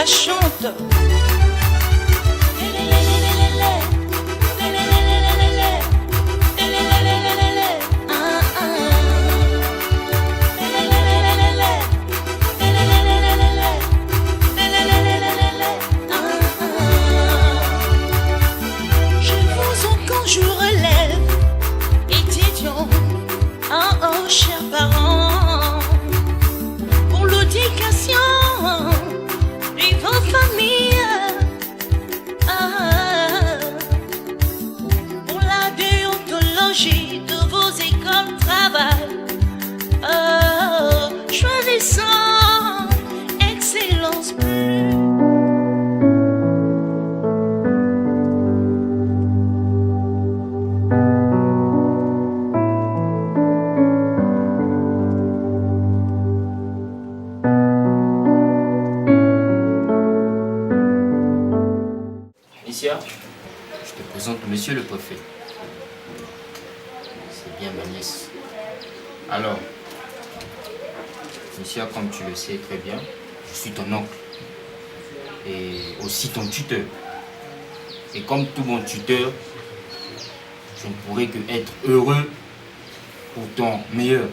ça chante. Je relève, étudiants, oh oh, chers parents, pour l'éducation de vos familles, pour la déontologie de vos écoles de travail, choisissant excellence. Je te présente monsieur le préfet. C'est bien ma nièce. Alors, monsieur, comme tu le sais très bien, je suis ton oncle. Et aussi ton tuteur. Et comme tout bon tuteur, je ne pourrais que être heureux pour ton meilleur.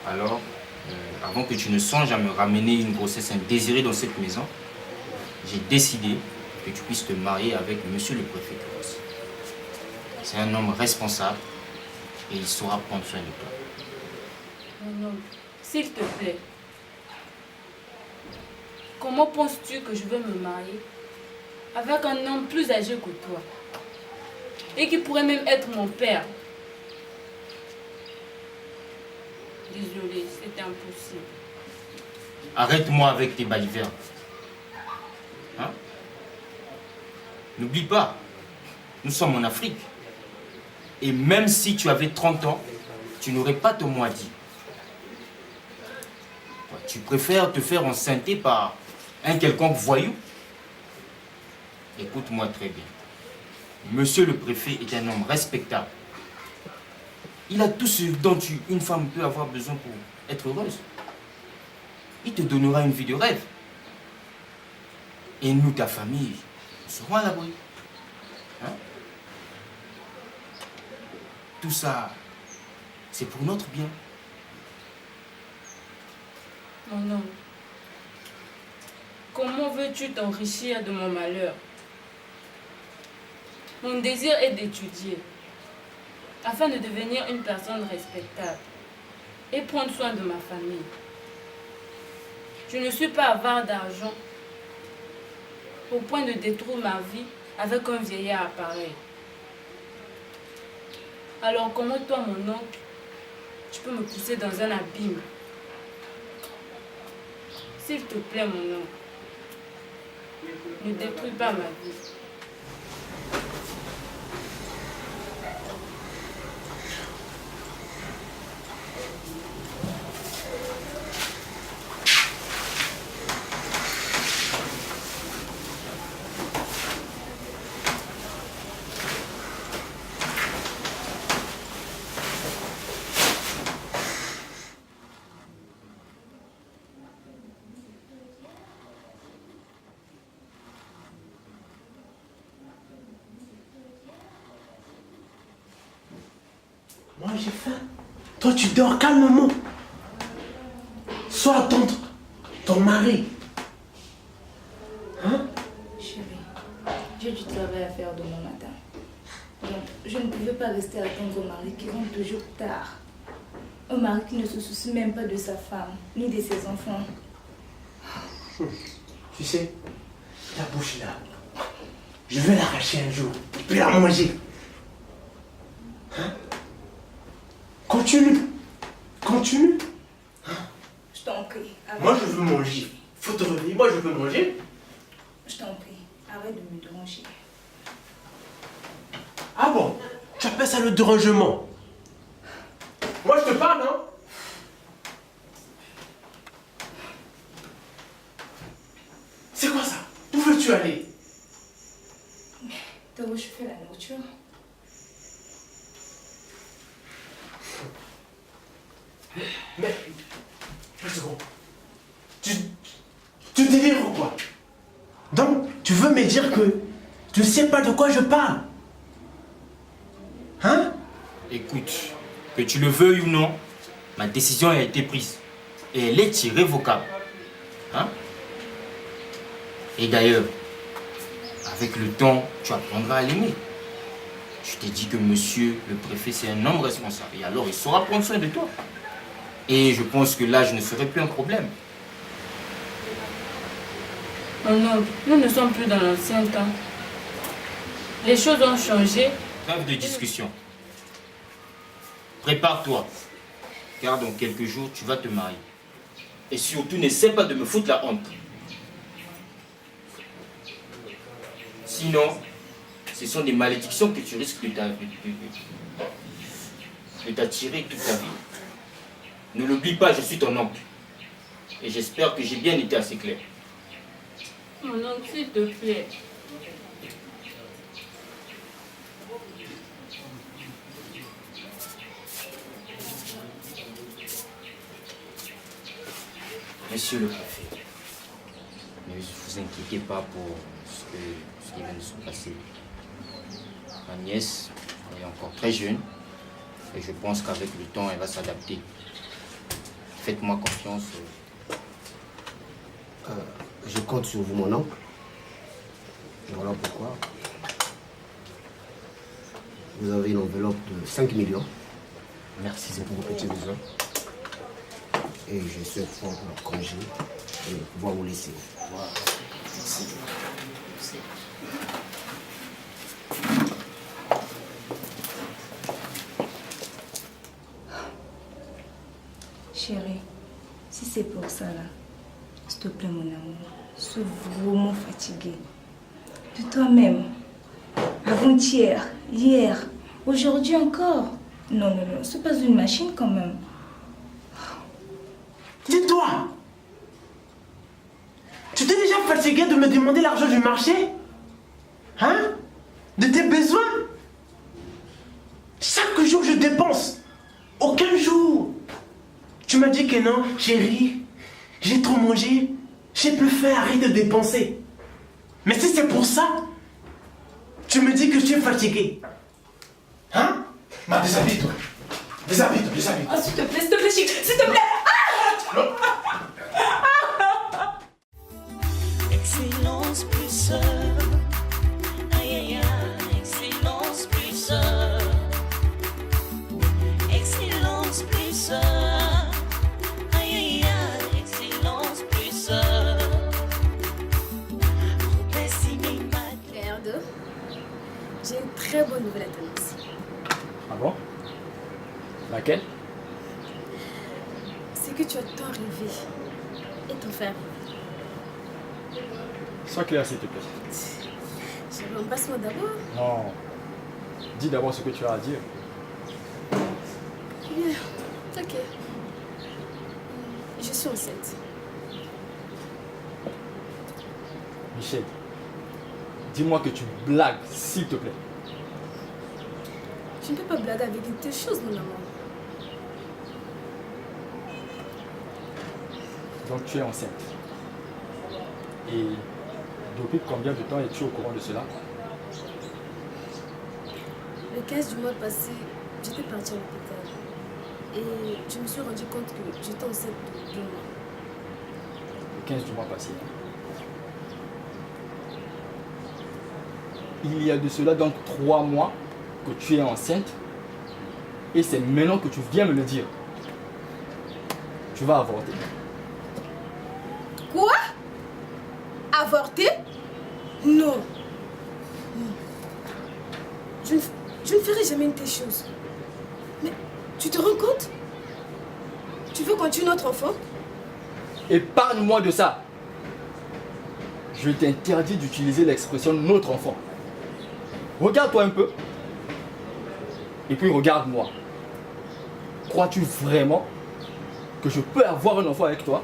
Alors, avant que tu ne songes à me ramener une grossesse indésirée dans cette maison, j'ai décidé que tu puisses te marier avec monsieur le préfet. C'est un homme responsable et il saura prendre soin de toi. Mon oncle, s'il te plaît, comment penses-tu que je vais me marier avec un homme plus âgé que toi et qui pourrait même être mon père? Désolée, c'est impossible. Arrête-moi avec tes balivernes. Hein? N'oublie pas, nous sommes en Afrique. Et même si tu avais 30 ans, tu n'aurais pas ton mot à dire. Tu préfères te faire enceinter par un quelconque voyou? Écoute-moi très bien. Monsieur le préfet est un homme respectable. Il a tout ce dont une femme peut avoir besoin pour être heureuse. Il te donnera une vie de rêve. Et nous, ta famille, nous serons à l'abri. Hein? Tout ça, c'est pour notre bien. Mon oncle, comment veux-tu t'enrichir de mon malheur? Mon désir est d'étudier, afin de devenir une personne respectable et prendre soin de ma famille. Je ne suis pas avare d'argent au point de détruire ma vie avec un vieillard pareil. Alors comment toi, mon oncle, tu peux me pousser dans un abîme? S'il te plaît, mon oncle, ne détruis pas ma vie. Moi j'ai faim. Toi tu dors calmement. Sois attendre ton mari. Hein? Chérie, j'ai du travail à faire demain matin. Donc je ne pouvais pas rester à attendre au mari qui rentre toujours tard. Un mari qui ne se soucie même pas de sa femme, ni de ses enfants. Tu sais, ta bouche là, je vais l'arracher un jour. Tu peux la manger. Hein? Continue. Continue. Je t'en prie. Arrête. Moi je veux manger. Faut te réveiller. Moi je veux manger. Je t'en prie. Arrête de me déranger. Ah bon? Tu appelles ça le dérangement? Moi je te parle, hein? C'est quoi ça? Où veux-tu aller? T'as où je fais la nourriture? Mais, une seconde. veux me dire que tu ne sais pas de quoi je parle? Hein? Écoute, que tu le veuilles ou non, ma décision a été prise. Et elle est irrévocable. Hein? Et d'ailleurs, avec le temps, tu apprendras à l'aimer. Je t'ai dit que monsieur le préfet, c'est un homme responsable. Et alors, il saura prendre soin de toi. Et je pense que l'âge ne serait plus un problème. Oh non, nous ne sommes plus dans l'ancien temps. Les choses ont changé. Trêve de discussion. Prépare-toi. Car dans quelques jours, tu vas te marier. Et surtout, n'essaie pas de me foutre la honte. Sinon, ce sont des malédictions que tu risques de t'attirer toute ta vie. Ne l'oublie pas, je suis ton oncle. Et j'espère que j'ai bien été assez clair. Mon oncle, s'il te plaît. Monsieur le préfet, ne vous inquiétez pas pour ce qui vient de se passer. Ma nièce est encore très jeune et je pense qu'avec le temps, elle va s'adapter. Faites-moi confiance. Je compte sur vous, mon oncle. Voilà pourquoi. Vous avez une enveloppe de 5 millions. Merci C'est pour vos petits besoins. Et je souhaite prendre leur congé et pouvoir vous laisser. Voilà. Merci. Merci. Chérie, si c'est pour ça là, s'il te plaît mon amour, sois vraiment fatiguée. De toi-même. Avant-hier, hier, aujourd'hui encore. Non, non, non, c'est pas une machine quand même. Dis-toi, tu t'es déjà fatigué de me demander l'argent du marché? Hein? De tes besoins? Chaque jour je dépense. Aucun jour. Tu m'as dit que non, chérie, j'ai trop mangé, j'ai plus faim, arrête de dépenser. Mais si c'est pour ça, tu me dis que je suis fatigué. Hein? Ma, déshabille-toi. Déshabille-toi, déshabille-toi. Oh, s'il te plaît, Chic, s'il te plaît. Excellence plus sœur. Aïe aïe aïe, excellence plus sœur. Excellence plus sœur. Aïe aïe aïe, excellence plus sœur. Père de, j'ai une très bonne nouvelle à t'annoncer. Ah bon? Laquelle? C'est que tu as tant rêvé et ton faire. Sois clair s'il te plaît. Je embrasse-moi d'abord. Non. Dis d'abord ce que tu as à dire. Bien, ok. Je suis enceinte. Michel, dis-moi que tu blagues, s'il te plaît. Je ne peux pas blaguer avec une telle chose, mon amour. Donc tu es enceinte. Et depuis combien de temps es-tu au courant de cela? Le 15 du mois passé, j'étais partie à l'hôpital. Et je me suis rendu compte que j'étais enceinte de 2 mois. Le 15 du mois passé. Il y a de cela donc 3 mois que tu es enceinte. Et c'est maintenant que tu viens me le dire. Tu vas avorter. Quoi? Avorter? Non. Non. Je ne ferai jamais une telle chose. Mais tu te rends compte? Tu veux qu'on tue notre enfant? Épargne-moi de ça. Je t'interdis d'utiliser l'expression notre enfant. Regarde-toi un peu. Et puis regarde-moi. Crois-tu vraiment que je peux avoir un enfant avec toi?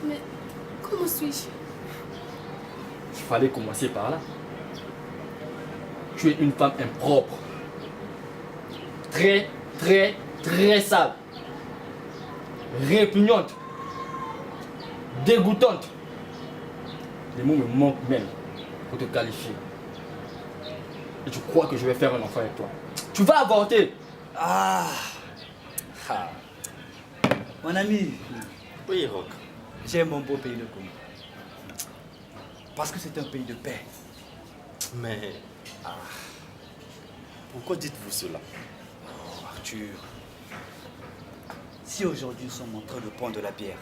Mais comment suis-je? Il fallait commencer par là. Tu es une femme impropre. Très, très, très sale. Répugnante. Dégoûtante. Les mots me manquent même pour te qualifier. Et tu crois que je vais faire un enfant avec toi? Tu vas avorter! Ah. Mon ami, Oui, Rock. j'aime mon beau pays de Congo. Parce que c'est un pays de paix. Mais... Pourquoi dites-vous cela? Oh, Arthur, si aujourd'hui nous sommes en train de prendre de la bière,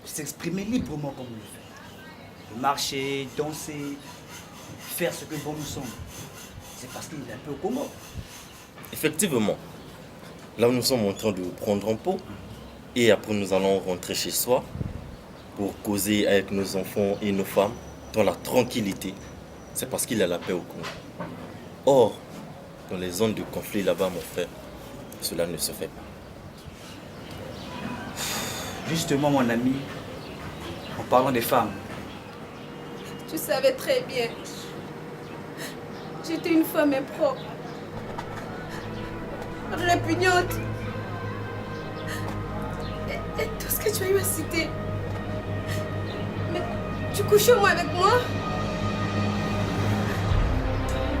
de s'exprimer librement comme nous le faisons, de marcher, danser, faire ce que bon nous semble, c'est parce qu'il est un peu au Congo. Effectivement, là nous sommes en train de prendre un pot et après nous allons rentrer chez soi pour causer avec nos enfants et nos femmes dans la tranquillité. C'est parce qu'il y a la paix au Congo. Or, dans les zones de conflit là-bas, mon frère, cela ne se fait pas. Justement, mon ami, en parlant des femmes, Tu savais très bien. J'étais une femme impropre. Répugnante. Et tout ce que tu as eu à citer. Mais tu couches au moins avec moi?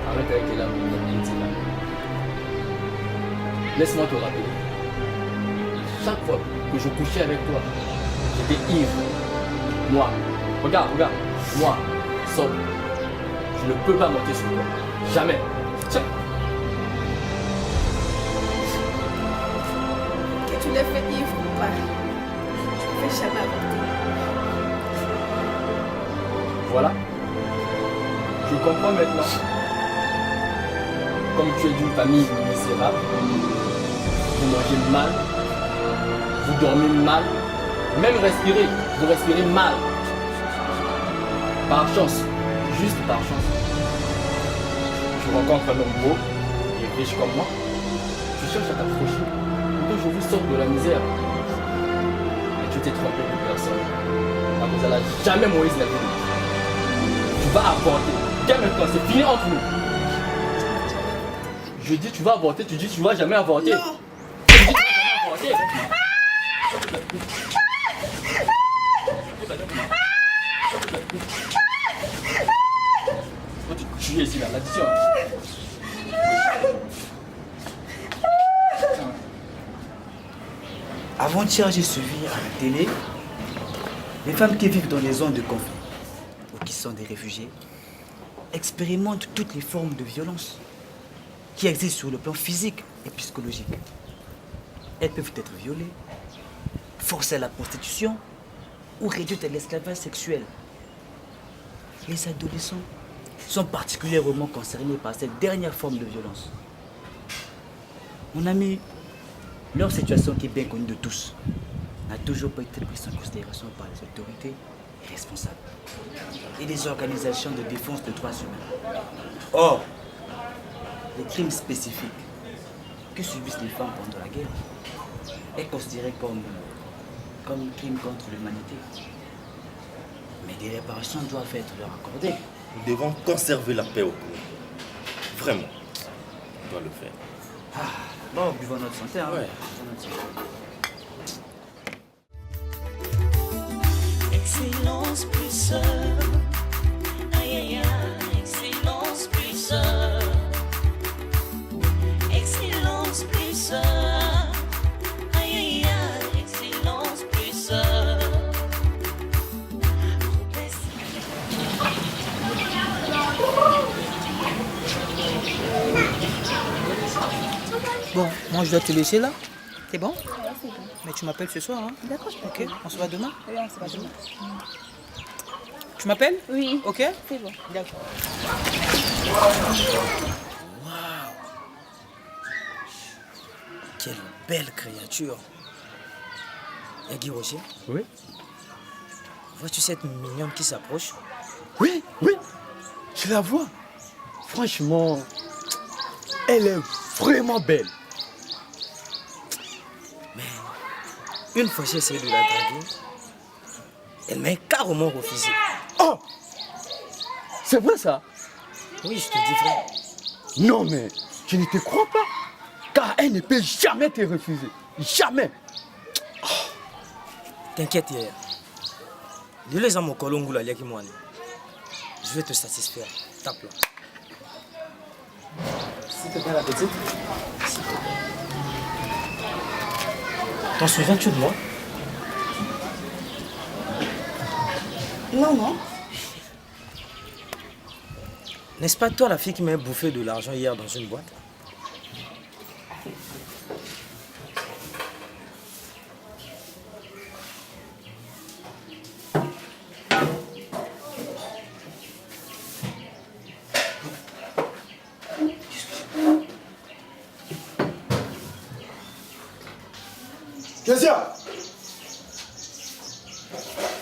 Arrête avec les larmes, laisse-moi te rappeler. Chaque fois que je couchais avec toi, j'étais ivre. Moi, regarde, moi, sobre. Je ne peux pas monter sur toi. Jamais. Tiens. Que tu l'aies fait ivre ou pas, je ne vais jamais avorter. Voilà. Je comprends maintenant. Comme tu es d'une famille misérable, vous mangez mal, vous dormez mal, même respirer, vous respirez mal. Par chance, juste par chance, tu rencontres un homme beau et riche comme moi. Tu cherches à t'approcher pour que je vous sorte de la misère. Et tu t'es trompé de personne. À cause de là, jamais Moïse n'a vu. Tu vas avorter. Dès maintenant, c'est fini entre nous. Je dis tu vas avorter, tu dis tu vas jamais avorter. Non. Tu dis tu vas jamais avorter. Tu es ici là, l'addition. avant-hier, j'ai suivi à la télé les femmes qui vivent dans les zones de conflit ou qui sont des réfugiés expérimentent toutes les formes de violence qui existent sur le plan physique et psychologique. Elles peuvent être violées, forcées à la prostitution ou réduites à l'esclavage sexuel. Les adolescents sont particulièrement concernés par cette dernière forme de violence. Mon ami, leur situation qui est bien connue de tous n'a toujours pas été prise en considération par les autorités responsables et les organisations de défense des droits humains. Or, les crimes spécifiques que subissent les femmes pendant la guerre est considéré comme crime contre l'humanité. Mais des réparations doivent être leur accordées. Nous devons conserver la paix au Congo. Vraiment, on doit le faire. Ah, bon, buvons notre santé, hein. Ouais. Buvons notre santé. Excellence, puisseur. Aïe, aïe, aïe, excellence, puisseur. Excellence, puisseur. Aïe, aïe, aïe, excellence, puisseur. Bon, moi je dois te laisser là. C'est bon? Ouais, c'est bon. Mais tu m'appelles ce soir, hein? D'accord, je Ok, on se voit demain? Oui, on se voit demain. Tu m'appelles? Oui. Ok? C'est bon. D'accord. Quelle belle créature. Et Guy Roger, Oui? vois-tu cette mignonne qui s'approche? Oui, oui, je la vois. Franchement, elle est vraiment belle. Mais une fois j'ai essayé de la draguer, elle m'a carrément refusé. Oh! C'est vrai ça? Oui, je te dis vrai. Non mais, je ne te crois pas. Car elle ne peut jamais te refuser. Jamais. T'inquiète hier. Dis-les à mon colongo là, Liakimouane. Je vais te satisfaire. Tape là. S'il te plaît, la petite. T'en souviens-tu de moi? Non, non. N'est-ce pas toi la fille qui m'a bouffé de l'argent hier dans une boîte? Kezia!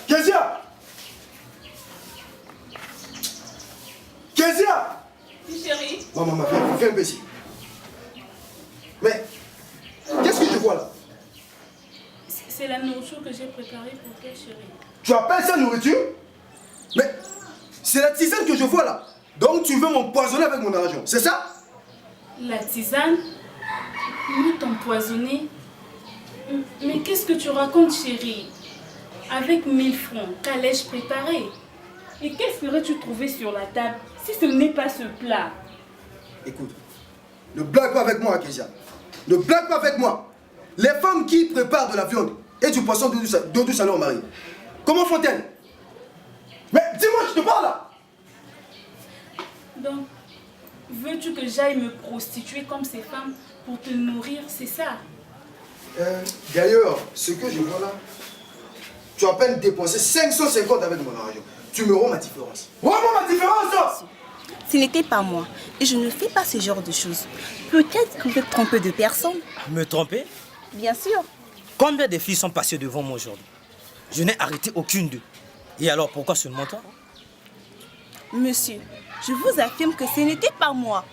Kezia! Kezia! Oui, chérie. Maman, viens un peu ici. Mais, qu'est-ce que je vois là? C'est la nourriture que j'ai préparée pour toi, chérie. Tu appelles ça nourriture? Mais, c'est la tisane que je vois là. Donc tu veux m'empoisonner avec mon argent, c'est ça? La tisane? Nous t'empoisonner? Mais qu'est-ce que tu racontes, chérie? Avec 1000 francs, qu'allais-je préparer? Et qu'est-ce que aurais-tu trouvé sur la table si ce n'est pas ce plat? Écoute, ne blague pas avec moi, Kezia. Ne blague pas avec moi. Les femmes qui préparent de la viande et du poisson d'eau douce à leur mari, comment font-elles? Mais dis-moi, je te parle là. Donc, veux-tu que j'aille me prostituer comme ces femmes pour te nourrir, c'est ça? D'ailleurs, ce que je vois là, tu as à peine dépensé 550 avec mon argent. Tu me rends ma différence. Rends-moi ma différence! Ce n'était pas moi. Et je ne fais pas ce genre de choses. Peut-être que vous êtes trompé de personne. Me tromper? Bien sûr. Combien de filles sont passées devant moi aujourd'hui? Je n'ai arrêté aucune d'eux. Et alors pourquoi seulement toi? Monsieur, je vous affirme que ce n'était pas moi.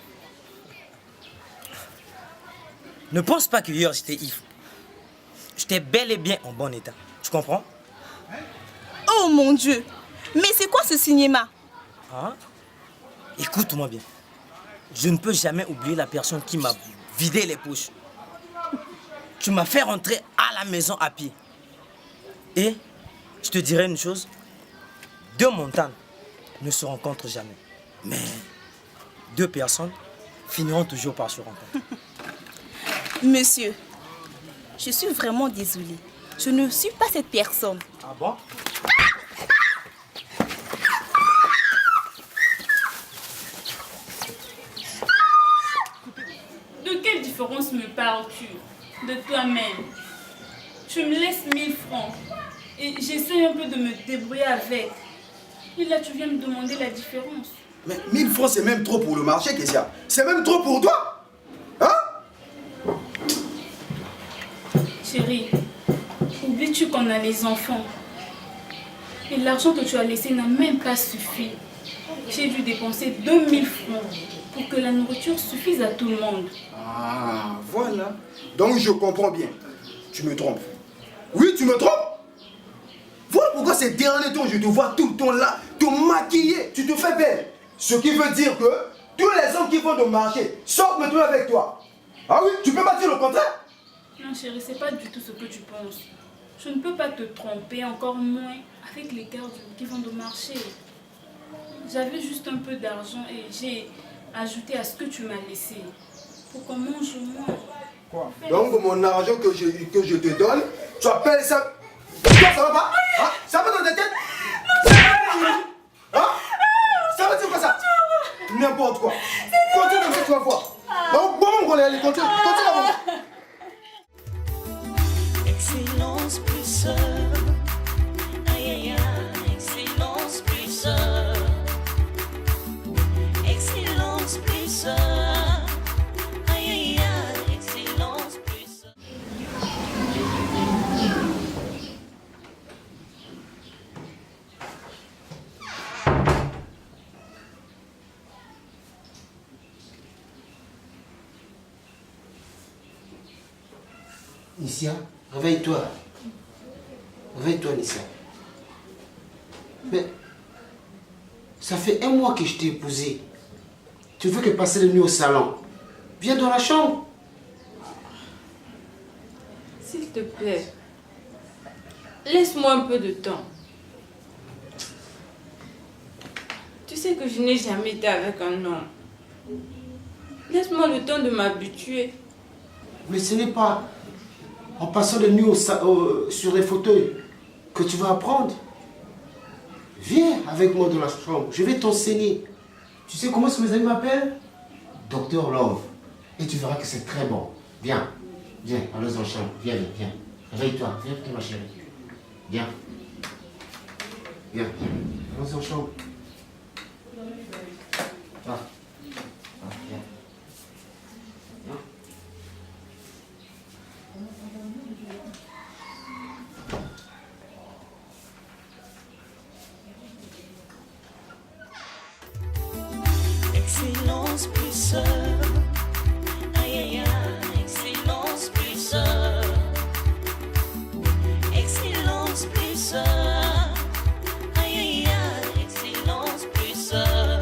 Ne pense pas que hier j'étais ivre. J'étais bel et bien en bon état. Tu comprends? Oh mon Dieu! Mais c'est quoi ce cinéma? Hein? Écoute-moi bien. Je ne peux jamais oublier la personne qui m'a vidé les poches. Tu m'as fait rentrer à la maison à pied. Et je te dirais une chose. Deux montagnes ne se rencontrent jamais. Mais deux personnes finiront toujours par se rencontrer. Monsieur, je suis vraiment désolée. Je ne suis pas cette personne. Ah bon? De quelle différence me parles-tu? De toi-même. Tu me laisses 1000 francs et j'essaie un peu de me débrouiller avec. Et là, tu viens me demander la différence. Mais 1000 francs, c'est même trop pour le marché, Kezia. C'est même trop pour toi. Hein? Chérie, oublies-tu qu'on a les enfants? Et l'argent que tu as laissé n'a même pas suffi. J'ai dû dépenser 2000 francs pour que la nourriture suffise à tout le monde. Ah, voilà. Donc je comprends bien. Tu me trompes. Oui, tu me trompes. Voilà pourquoi ces derniers temps, je te vois tout le temps là, te maquiller. Tu te fais belle. Ce qui veut dire que tous les hommes qui vont de marché sortent maintenant avec toi. Ah oui, tu peux pas dire le contraire? Non chérie, c'est pas du tout ce que tu penses. Je ne peux pas te tromper, encore moins avec les gardes qui vont de marché. J'avais juste un peu d'argent et j'ai ajouté à ce que tu m'as laissé. Pour qu'on mange moins. Quoi? Donc mon argent que je te donne, tu appelles ça... Toi, ça va pas? Hein? Ça va dans ta tête? Hein? Ça veut dire quoi ça? N'importe quoi. Continue comme ça, tu vas voir. Donc bon, on va aller, continue à voir. Excellence plus aïe aïe aïe, excellence plus excellence plus aïe aïe aïe, excellence plus. Nissia, réveille-toi. Réveille-toi, Nissia. Mais ça fait 1 mois que je t'ai épousé. Tu veux que passer la nuit au salon? Viens dans la chambre. S'il te plaît, laisse-moi un peu de temps. Tu sais que je n'ai jamais été avec un homme. Laisse-moi le temps de m'habituer. Mais ce n'est pas en passant la nuit sur les fauteuils que tu vas apprendre. Viens avec moi dans la chambre, je vais t'enseigner. Tu sais comment est-ce que mes amis m'appellent? Docteur Love. Et tu verras que c'est très bon. Viens, viens, allons en chambre. Viens, viens. Réveille-toi, viens, ma chérie. Viens. Viens, allons en chambre. Va. Va, viens. Viens. Excellence plus seul. Aïe aïe aïe, excellence plus seul. Excellence plus seul. Aïe aïe aïe, excellence plus seul.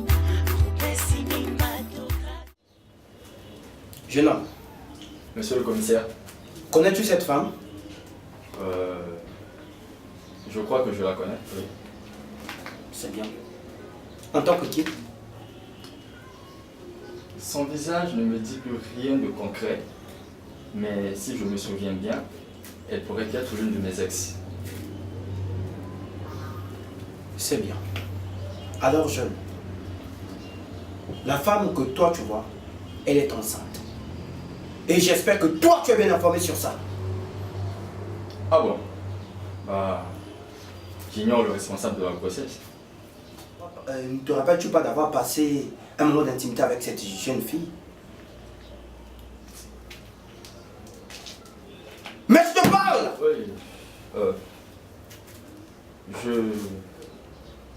Groupe cinématographique. Jeune homme, Monsieur le commissaire, connais-tu cette femme? Je crois que je la connais, oui. C'est bien. En tant que qui? Son visage ne me dit plus rien de concret, mais si je me souviens bien, elle pourrait être l'une de mes ex. C'est bien. Alors jeune, la femme que toi tu vois, elle est enceinte. Et j'espère que toi tu es bien informé sur ça. Ah bon? Bah, j'ignore le responsable de la grossesse. Ne te rappelles-tu pas d'avoir passé un moment d'intimité avec cette jeune fille? Mais je te parle! Oui.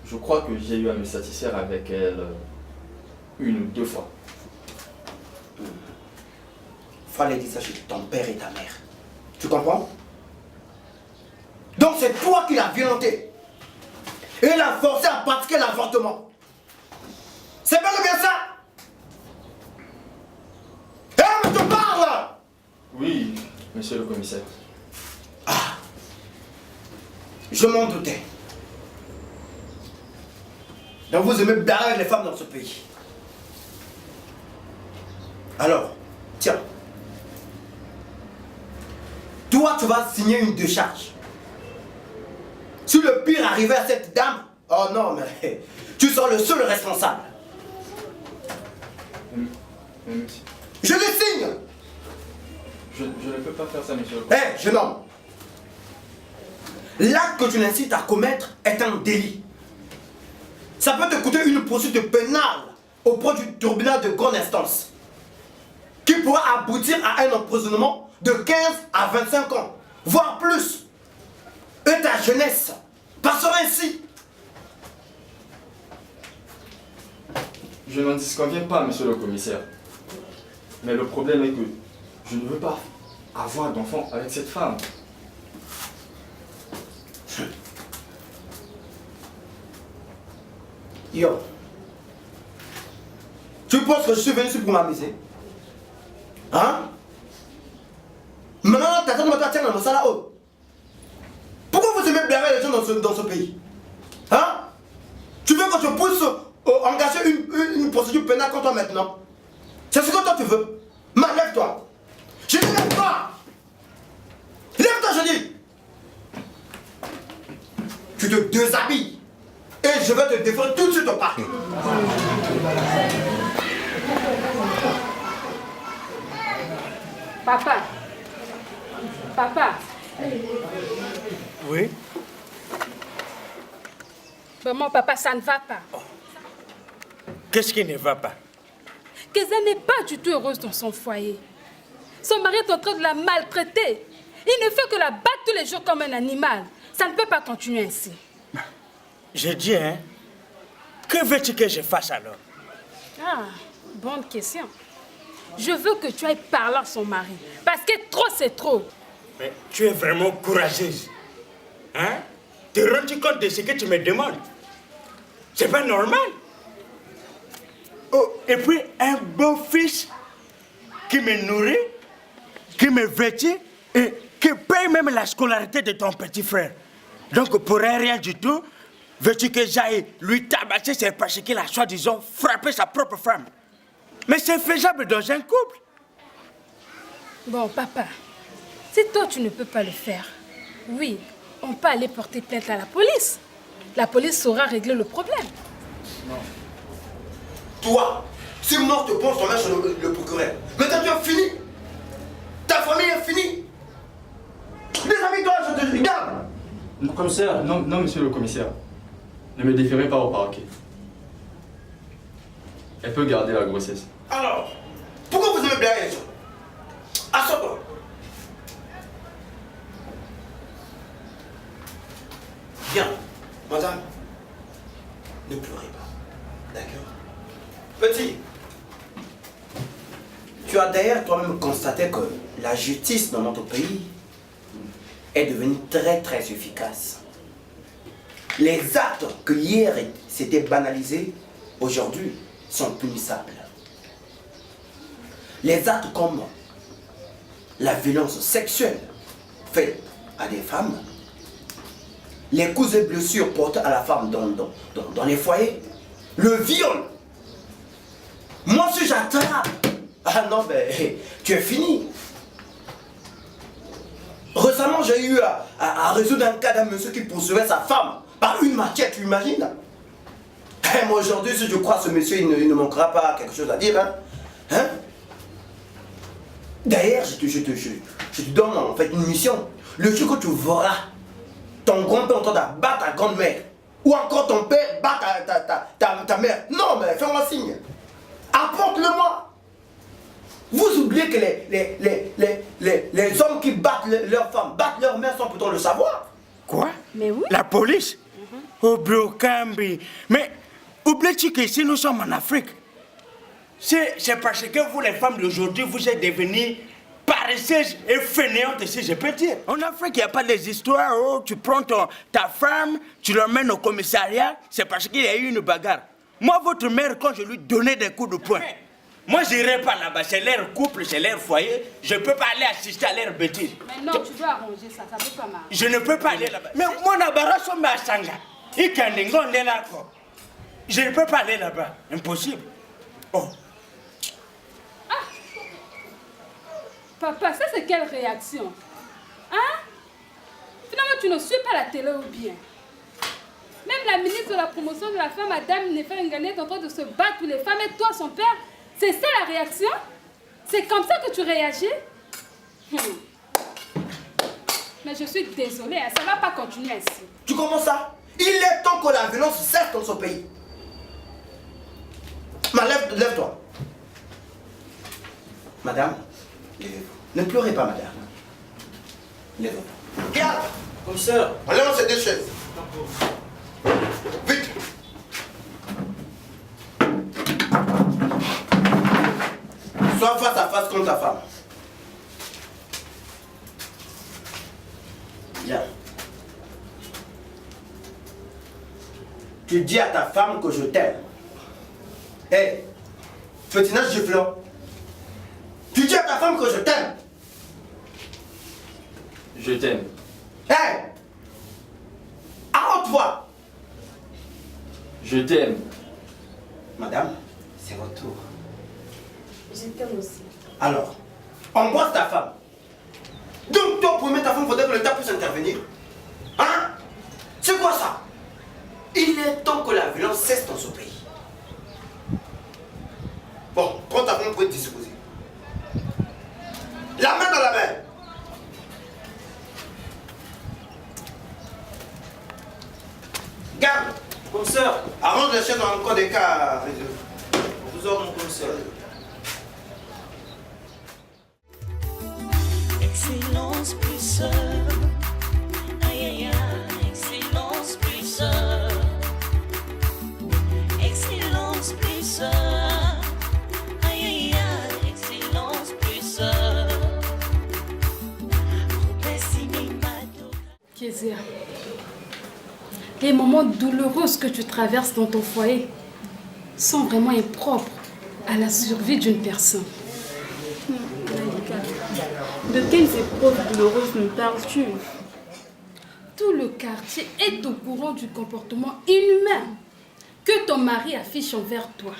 Je crois que j'ai eu à me satisfaire avec elle une ou deux fois. Fallait dire ça chez ton père et ta mère. Tu comprends? Donc c'est toi qui l'as violentée. Et l'a forcé à pratiquer l'avortement. C'est pas bien ça? Mais je te parle! Oui, monsieur le commissaire. Ah! Je m'en doutais. Donc vous aimez barrer les femmes dans ce pays. Alors, tiens. Toi, tu vas signer une décharge. Si le pire arrivait à cette dame, oh non, mais tu seras le seul responsable. Monsieur. Je le signe. Je ne peux pas faire ça, monsieur le Hé, commissaire. jeune homme. L'acte que tu l'incites à commettre est un délit. Ça peut te coûter une poursuite pénale auprès du tribunal de grande instance, qui pourra aboutir à un emprisonnement de 15 à 25 ans, voire plus. Et ta jeunesse passera ainsi. Je n'en disconviens pas, monsieur le commissaire. Mais le problème est que je ne veux pas avoir d'enfant avec cette femme. Yo, tu penses que je suis venu ici pour m'amuser? Hein? Maintenant, ta tante m'a dans ça là-haut. Pourquoi vous aimez blairer les gens dans ce pays? Hein? Tu veux que je puisse engager une procédure pénale contre toi maintenant? C'est ce que toi tu veux? Mais lève-toi! Je dis lève-toi! Lève-toi, je dis! Tu te déshabilles et je vais te défendre tout de suite au parc. Papa. Papa. Oui? Maman, papa, ça ne va pas. Qu'est-ce qui ne va pas? Kéza n'est pas du tout heureuse dans son foyer. Son mari est en train de la maltraiter. Il ne fait que la battre tous les jours comme un animal. Ça ne peut pas continuer ainsi. Je dis, hein? Que veux-tu que je fasse alors? Ah, bonne question. Je veux que tu ailles parler à son mari. Parce que trop, c'est trop. Mais tu es vraiment courageuse. Hein? Te rends-tu compte de ce que tu me demandes? C'est pas normal. Oh, et puis un beau fils qui me nourrit, qui me vêtit et qui paye même la scolarité de ton petit frère. Donc pour rien du tout, Veux-tu que j'aille lui tabasser, c'est parce qu'il a soi-disant frappé sa propre femme? Mais c'est faisable dans un couple. Bon, papa, si toi tu ne peux pas le faire, oui, on peut aller porter plainte à la police. La police saura régler le problème. Non. Toi, si moi je te penche ton main sur le procureur, maintenant tu as fini. Ta famille est finie. Déshabille-toi, je te regarde. Non, commissaire, non, monsieur le commissaire. Ne me déférez pas au parquet. Elle peut garder la grossesse. Alors, pourquoi vous aimez blaguer les gens? Assois-toi. Bien, madame, ne pleurez pas, d'accord? Petit, tu as d'ailleurs toi-même constaté que la justice dans notre pays est devenue très très efficace. Les actes que hier s'étaient banalisés, aujourd'hui sont punissables. Les actes comme la violence sexuelle faite à des femmes, les coups et blessures portés à la femme dans les foyers, le viol. Moi, si j'attrape, ah non, ben, tu es fini. Récemment, j'ai eu à résoudre un cas d'un monsieur qui poursuivait sa femme par une machette, tu imagines? Et moi, aujourd'hui, si je crois ce monsieur, il ne manquera pas quelque chose à dire. Hein? D'ailleurs, je te donne en fait une mission. Le jour que tu verras ton grand-père en train de battre ta grand-mère, ou encore ton père battre ta mère, non, mais fais-moi signe. Apporte-le-moi. Vous oubliez que les hommes qui battent leurs femmes, battent leurs mères sans pourtant le savoir. Quoi? Mais oui. La police? Oh, Brokambi. Mais oubliez-tu que si nous sommes en Afrique, c'est parce que vous, les femmes d'aujourd'hui, vous êtes devenues paresseuses et fainéantes, si je peux dire. En Afrique, il n'y a pas des histoires où tu prends ta femme, tu l'emmènes au commissariat, c'est parce qu'il y a eu une bagarre. Moi, votre mère, quand je lui donnais des coups de poing, moi, je n'irai pas là-bas. C'est leur couple, c'est leur foyer. Je ne peux pas aller assister à leur bêtises. Mais non, tu dois arranger ça, ça ne peut pas marcher. Je ne peux pas aller là-bas. Mais moi, je ne peux pas aller là-bas. Impossible. Oh. Papa, ça c'est quelle réaction? Hein? Finalement, tu ne suis pas la télé ou bien? Même la ministre de la promotion de la femme, Madame Neferingane, est en train de se battre pour les femmes et toi, son père, c'est ça la réaction? C'est comme ça que tu réagis? Mais je suis désolée, ça ne va pas continuer ainsi. Tu commences ça? Il est temps que la violence cesse dans ce pays. Lève-toi. Madame, levez-vous. Ne pleurez pas, madame. Lève-vous. Regarde. Commissaire. Allons ces deux chaises. Vite. Sois face à face contre ta femme. Bien. Tu dis à ta femme que je t'aime. Hé, petit nage giflant. Tu dis à ta femme que je t'aime. Je t'aime. Hé, arrête-toi. Je t'aime. Madame, c'est votre tour. Je t'aime aussi. Alors, embrasse ta femme. Donc toi, pour mettre ta femme, il faudrait que l'État puisse intervenir. Hein? C'est quoi ça? Il est temps que la violence cesse dans ce pays. Bon, prends ta femme pour être disposée. La main dans la main. Garde. Commissaire. Arrange les chaises dans encore des cas. Vous ordre, mon commissaire. Excellence, puisseur. Aïe, aïe, aïe. Excellence, puisseur. Excellence, puisseur. Aïe, aïe, aïe. Excellence, puisseur. Kézia, les moments douloureux que tu traverses dans ton foyer sont vraiment impropres à la survie d'une personne. De quelles épreuves douloureuses me parles-tu? Tout Tout le quartier est au courant du comportement inhumain que ton mari affiche envers toi.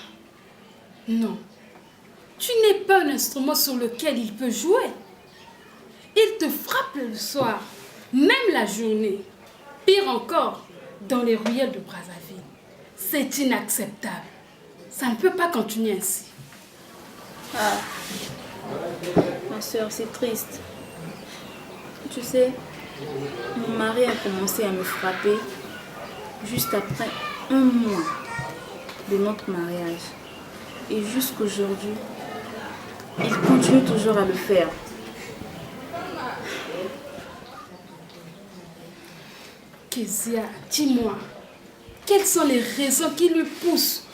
Non, tu n'es pas un instrument sur lequel il peut jouer. Il te frappe le soir, même la journée. Pire encore, dans les ruelles de Brazzaville. C'est inacceptable. Ça ne peut pas continuer ainsi. Ah, ma soeur, c'est triste. Tu sais, mon mari a commencé à me frapper juste après 1 mois de notre mariage. Et jusqu'aujourd'hui, il continue toujours à le faire. Kezia, dis-moi, quelles sont les raisons qui lui poussent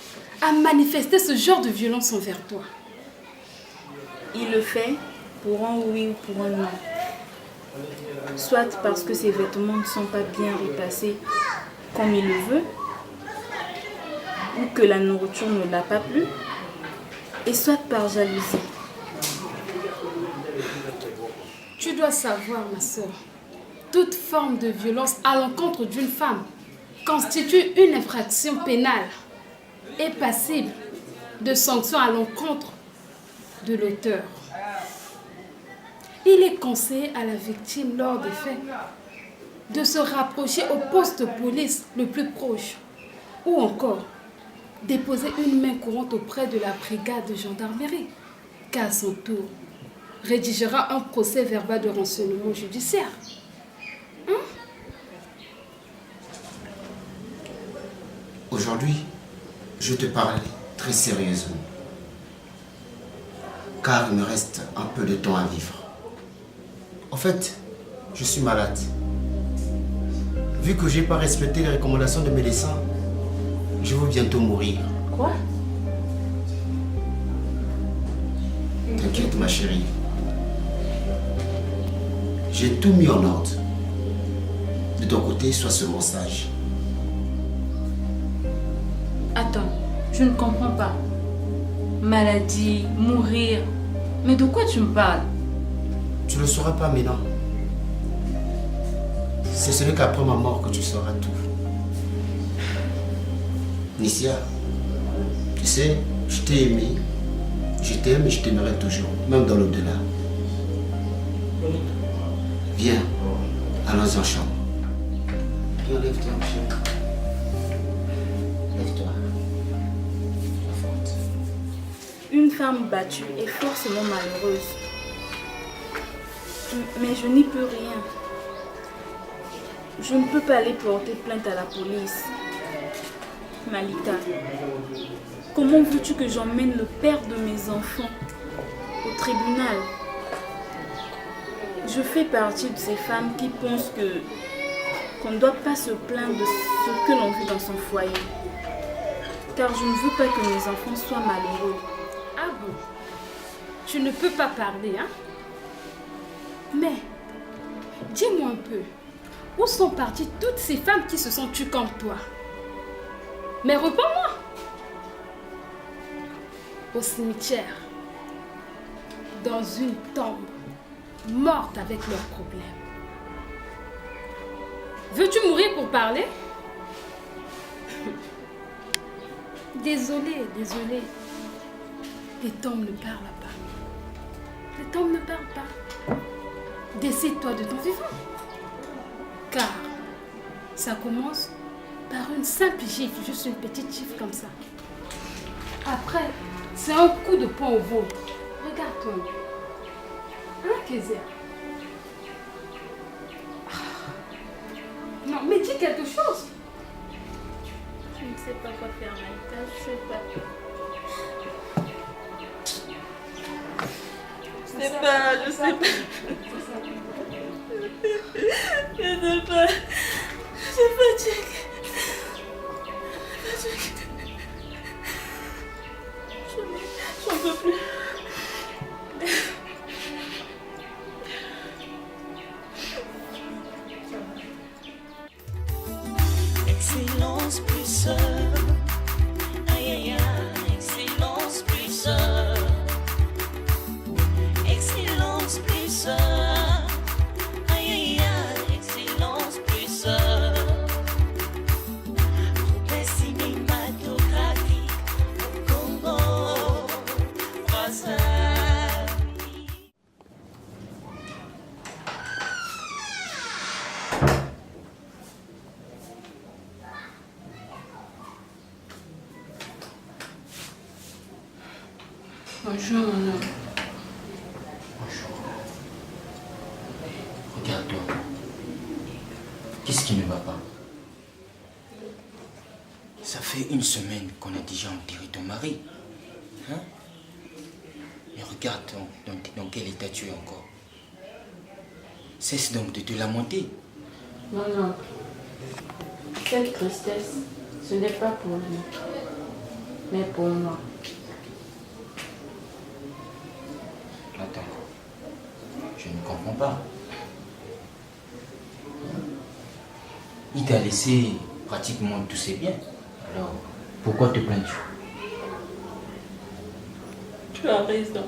à manifester ce genre de violence envers toi? Il le fait pour un oui ou pour un non. Soit parce que ses vêtements ne sont pas bien repassés comme il le veut, ou que la nourriture ne l'a pas plu, et soit par jalousie. Tu dois savoir, ma soeur, toute forme de violence à l'encontre d'une femme constitue une infraction pénale et passible de sanctions à l'encontre de l'auteur. Il est conseillé à la victime lors des faits de se rapprocher au poste de police le plus proche ou encore déposer une main courante auprès de la brigade de gendarmerie qu'à son tour rédigera un procès verbal de renseignement judiciaire. Aujourd'hui, je te parle très sérieusement. Car il me reste un peu de temps à vivre. En fait, je suis malade. Vu que je n'ai pas respecté les recommandations de médecins, je vais bientôt mourir. Quoi? T'inquiète ma chérie. J'ai tout mis en ordre. De ton côté, sois seulement sage. Attends, je ne comprends pas. Maladie, mourir. Mais de quoi tu me parles? Tu ne le sauras pas maintenant. C'est ce n'est qu'après ma mort que tu sauras tout. Nissia, tu sais, je t'ai aimé, je t'aime et je t'aimerai toujours, même dans l'au-delà. Viens, allons en chambre. Viens, lève-toi, ma chérie. Lève-toi. Une femme battue est forcément malheureuse. Mais je n'y peux rien. Je ne peux pas aller porter plainte à la police. Malika, comment veux-tu que j'emmène le père de mes enfants au tribunal? Je fais partie de ces femmes qui pensent qu'on ne doit pas se plaindre de ce que l'on vit dans son foyer. Car je ne veux pas que mes enfants soient malheureux. Ah bon? Tu ne peux pas parler, hein? Mais, dis-moi un peu, où sont parties toutes ces femmes qui se sont tues comme toi? Mais réponds-moi! Au cimetière, dans une tombe, morte avec leurs problèmes. Veux-tu mourir pour parler? Désolée, désolée. Les tombes ne parlent pas. Les tombes ne parlent pas. Décide-toi de ton vivant. Car ça commence par une simple gifle, juste une petite gifle comme ça. Après, c'est un coup de poing au ventre. Regarde-toi. Hein, Kezia? Non, mais dis quelque chose. Je ne sais pas quoi faire, Malika. Je sais pas. Je sais pas, je sais pas. Je sais pas. Je suis fatiguée. J'en peux plus. Excellence plus seul. Aïe aïe aïe, excellence plus seul. Excellence plus seul. Aïe aïe aïe, excellence plus seul. casa. Bonjour, mon homme. Bonjour. Regarde-toi. Qu'est-ce qui ne va pas? Ça fait une semaine qu'on a déjà enterré ton mari. Hein? Mais regarde dans quel état tu es encore. Cesse donc de te lamenter. Mon oncle, cette tristesse, ce n'est pas pour lui, mais pour moi. Attends, je ne comprends pas. Il t'a laissé pratiquement tous ses biens. Alors, pourquoi te plains-tu? Tu as raison.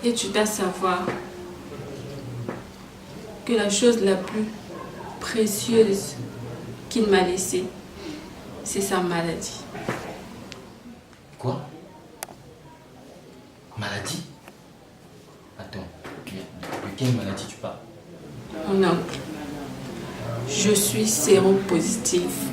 Et tu dois savoir que la chose la plus précieuse qu'il m'a laissée, c'est sa maladie. Quoi? Maladie? Attends, de quelle maladie tu parles? Mon oncle, je suis séropositive.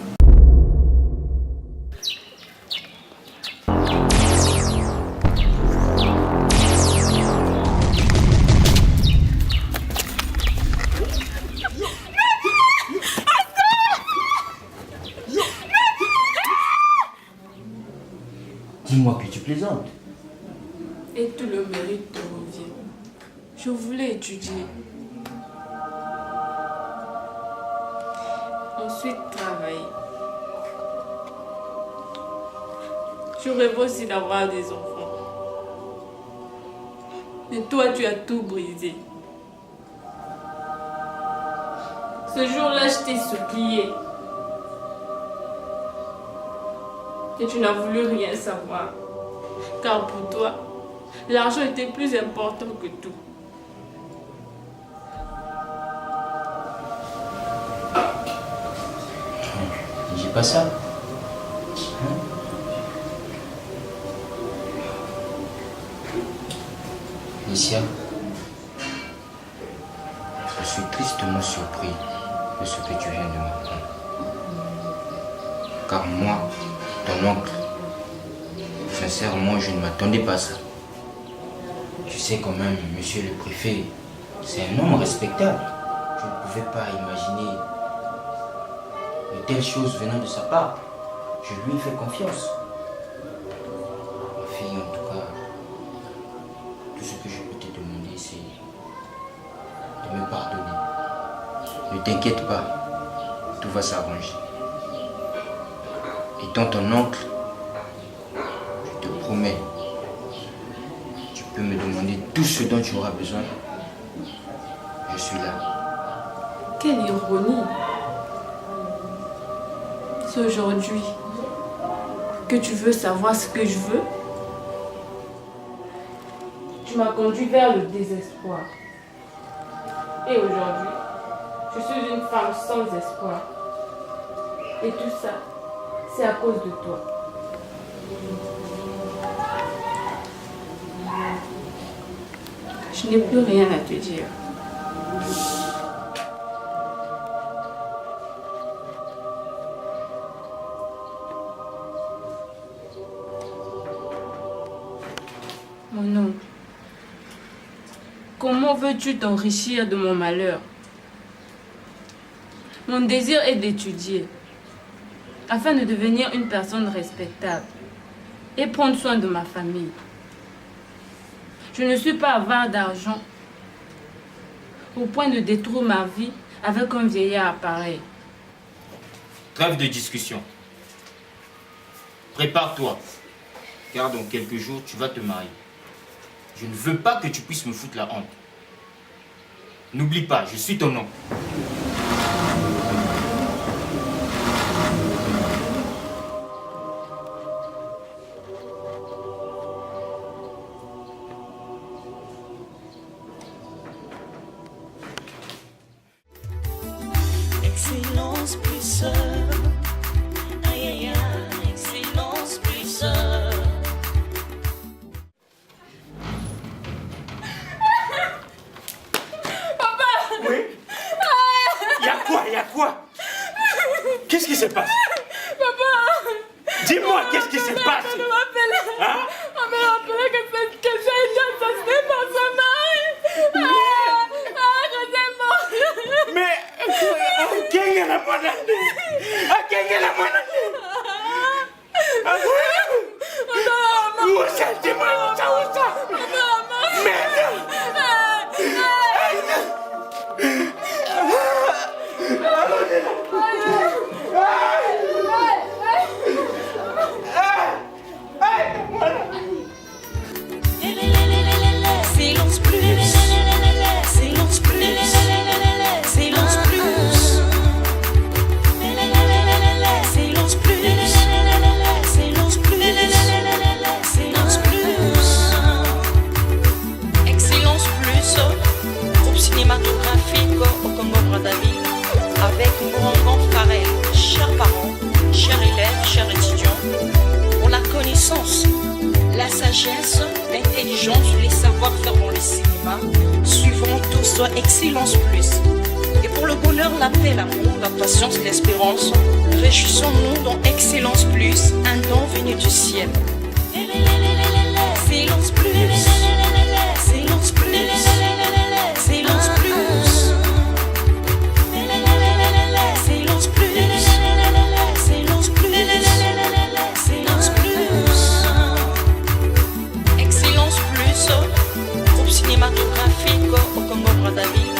Dis-moi que tu plaisantes. Et tout le mérite te revient. Je voulais étudier. Ensuite, travailler. Je rêve aussi d'avoir des enfants. Mais toi, tu as tout brisé. Ce jour-là, je t'ai supplié. Et tu n'as voulu rien savoir. Car pour toi, l'argent était plus important que tout. J'ai pas ça. Alicia, je suis tristement surpris de ce que tu viens de m'apprendre. Car moi, ton oncle, sincèrement, je ne m'attendais pas à ça. Tu sais quand même, monsieur le préfet, c'est un homme respectable. Je ne pouvais pas imaginer de telles choses venant de sa part. Je lui ai fait confiance. Ma fille, en tout cas, tout ce que je peux te demander, c'est de me pardonner. Ne t'inquiète pas, tout va s'arranger. Étant ton oncle, je te promets, tu peux me demander tout ce dont tu auras besoin. Je suis là. Quelle ironie! C'est aujourd'hui que tu veux savoir ce que je veux? Tu m'as conduit vers le désespoir. Et aujourd'hui, je suis une femme sans espoir. Et tout ça, c'est à cause de toi. Je n'ai plus rien à te dire. Mon oncle, comment veux-tu t'enrichir de mon malheur? Mon désir est d'étudier, afin de devenir une personne respectable et prendre soin de ma famille. Je ne suis pas avare d'argent au point de détruire ma vie avec un vieillard pareil. Trêve de discussion. Prépare-toi, car dans quelques jours, tu vas te marier. Je ne veux pas que tu puisses me foutre la honte. N'oublie pas, je suis ton oncle. Excellence, puisseur. Aïe, aïe, aïe, excellence, puisseur. se passe? Papa! Dis-moi, qu'est-ce qui se passe? On m'a rappelé que j'ai été assassiné par son mari. Mais, qui est la bonne année? Qui est la bonne année? Où ça? Dis-moi, où ça? Silence plus, silence plus, silence plus, silence plus, silence plus, silence plus. Excellence plus, groupe cinématographique au Congo-Brazzaville avec Mourangan Farel, chers parents, chers élèves, chers étudiants, pour la connaissance, la sagesse, l'intelligence, les savoir-faire dans le cinéma, suivant tout soit Excellence plus. Et pour le bonheur, la paix, l'amour, la patience, l'espérance, réjouissons-nous dans Excellence plus, un don venu du ciel. Silence plus, silence plus, silence plus, silence plus, silence plus, silence plus. Excellence plus, groupe cinématographique au Congo-Brazzaville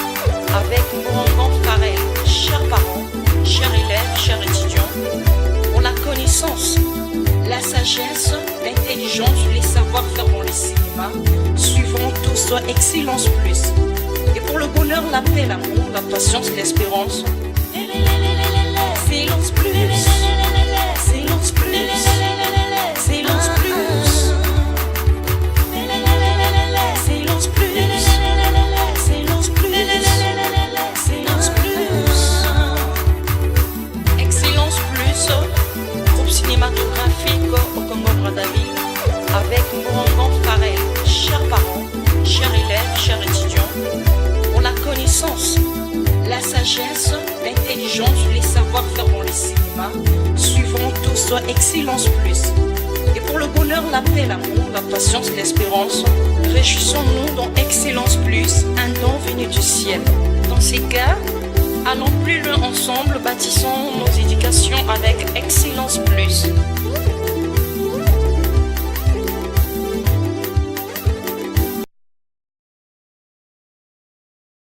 avec Mourangan Farel, chers parents, chers élèves, chers étudiants, pour la connaissance, la sagesse, l'intelligence, les savoir-faire dans le cinéma, suivant tout soit Excellence plus. Et pour le bonheur, la paix, l'amour, la patience, l'espérance. Silence plus, silence plus, silence plus, silence plus, silence plus, silence plus. Excellence plus, groupe cinématographique au Congo-Brazzaville avec Mourangan Farel, chers parents, chers élèves, chers étudiants, pour la connaissance, la sagesse, l'intelligence, les savoir-faire dans le cinéma, suivant tout soit Excellence plus. Et pour le bonheur, la paix, l'amour, la patience, l'espérance, réjouissons-nous dans Excellence plus, un don venu du ciel. Dans ces cas, allons plus loin ensemble, bâtissons nos éducations avec Excellence plus.